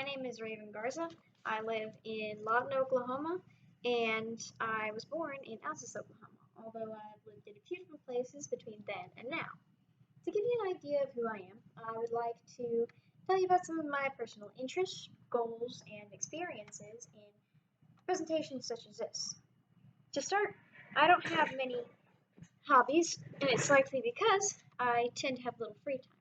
my name is Raven Garza. I live in Lawton, Oklahoma, and I was born in Altus, Oklahoma, although I've lived in a few different places between then and now. To give you an idea of who I am, I would like to tell you about some of my personal interests, goals, and experiences in presentations such as this. To start, I don't have many hobbies, and it's likely because I tend to have little free time.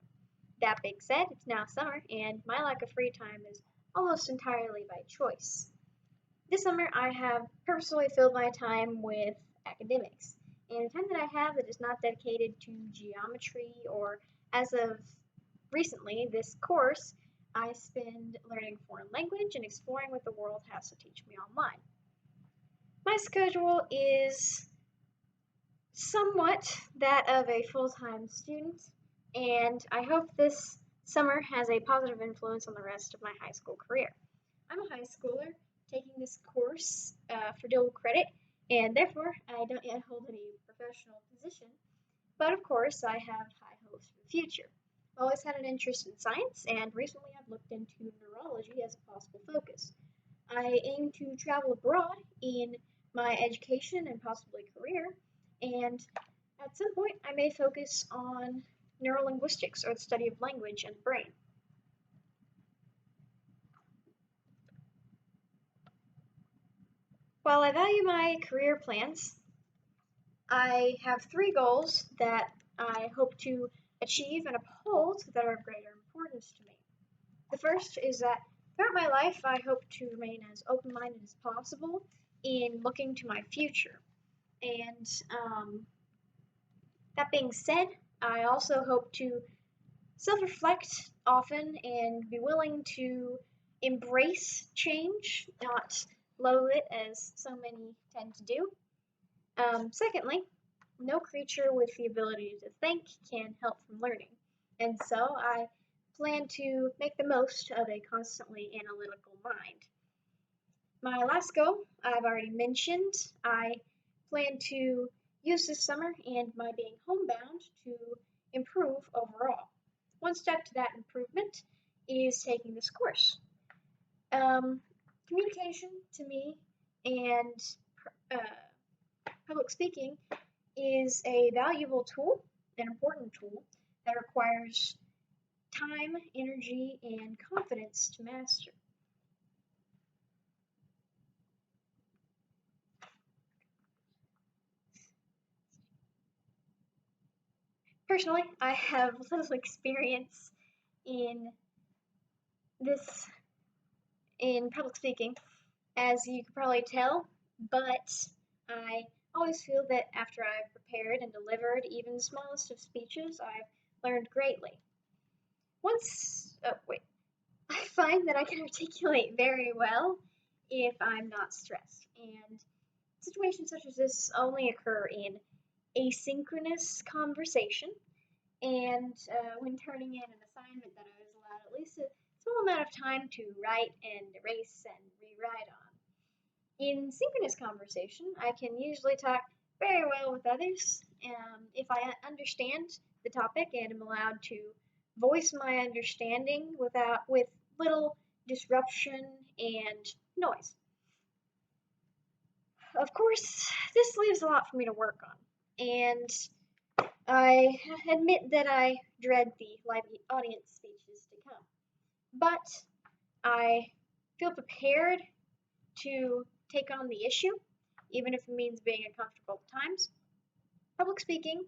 That being said, it's now summer, and my lack of free time is almost entirely by choice. This summer, I have purposely filled my time with academics, and the time that I have that is not dedicated to geometry or, as of recently, this course, I spend learning foreign language and exploring what the world has to teach me online. My schedule is somewhat that of a full-time student, and I hope this summer has a positive influence on the rest of my high school career. I'm a high schooler taking this course for dual credit, and therefore I don't yet hold any professional position, but of course I have high hopes for the future. I've always had an interest in science, and recently I've looked into neurology as a possible focus. I aim to travel abroad in my education and possibly career, and at some point I may focus on neurolinguistics, or the study of language and the brain. While I value my career plans, I have three goals that I hope to achieve and uphold that are of greater importance to me. The first is that throughout my life, I hope to remain as open-minded as possible in looking to my future. And that being said, I also hope to self-reflect often and be willing to embrace change, not loathe it as so many tend to do. Secondly, no creature with the ability to think can help from learning, and so I plan to make the most of a constantly analytical mind. My last goal, I've already mentioned. I plan to use this summer and my being homebound to improve overall. One step to that improvement is taking this course. Communication to me and public speaking is a valuable tool, an important tool that requires time, energy, and confidence to master. Personally, I have little experience in this in public speaking, as you can probably tell, but I always feel that after I've prepared and delivered even the smallest of speeches, I've learned greatly. I find that I can articulate very well if I'm not stressed, and situations such as this only occur in asynchronous conversation, and when turning in an assignment that I was allowed at least a small amount of time to write and erase and rewrite on. In synchronous conversation, I can usually talk very well with others if I understand the topic and am allowed to voice my understanding with little disruption and noise. Of course, this leaves a lot for me to work on, and I admit that I dread the live audience speeches to come, but I feel prepared to take on the issue, even if it means being uncomfortable at times. Public speaking,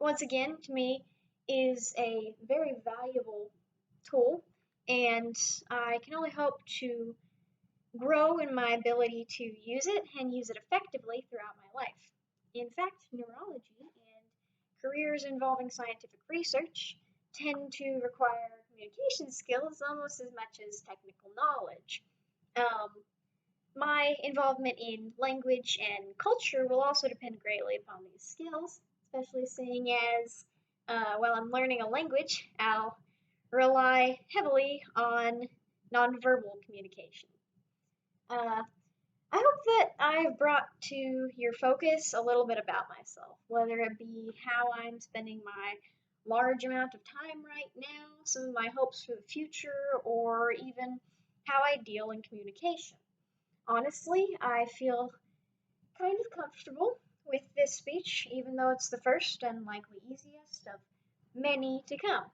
once again, to me, is a very valuable tool, and I can only hope to grow in my ability to use it and use it effectively throughout my life. In fact, neurology and careers involving scientific research tend to require communication skills almost as much as technical knowledge. Um, my involvement in language and culture will also depend greatly upon these skills, especially seeing as while I'm learning a language, I'll rely heavily on nonverbal communication. Uh, I hope that I've brought to your focus a little bit about myself, whether it be how I'm spending my large amount of time right now, some of my hopes for the future, or even how I deal in communication. Honestly, I feel kind of comfortable with this speech, even though it's the first and likely easiest of many to come.